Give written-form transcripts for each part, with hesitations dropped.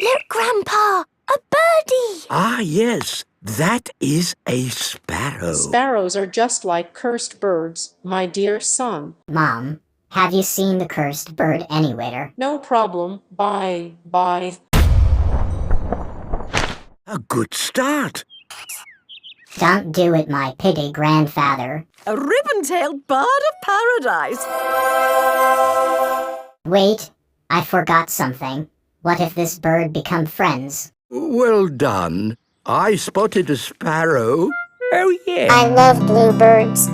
Look, Grandpa! A birdie! Ah, yes. That is a sparrow. Sparrows are just like cursed birds, my dear son. Mom, have you seen the cursed bird anywhere? No problem. Bye. A good start. Don't do it, my piggy grandfather. A ribbon-tailed bird of paradise. Wait, I forgot something. What if this bird become friends? Well done. I spotted a sparrow. Oh, yeah. I love bluebirds.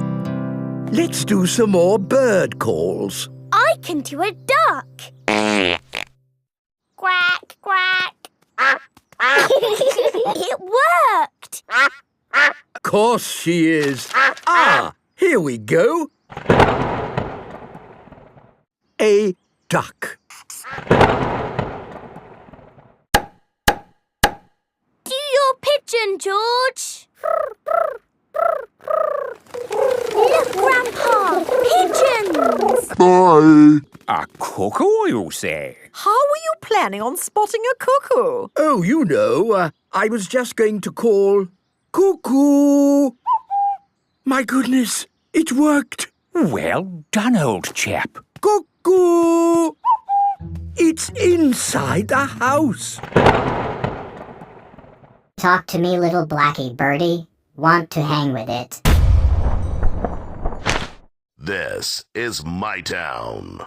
Let's do some more bird calls. I can do a duck. Quack, quack. It worked. Of course she is. Ah, here we go. A duck. Do your pigeon, George. Look, Grandpa. Pigeons. Bye. A cuckoo, you say? How were you planning on spotting a cuckoo? Oh, you know, I was just going to call cuckoo. My goodness, it worked. Well done, old chap. Cuckoo! It's inside the house. Talk to me, little blackie birdie. Want to hang with it. This is my town.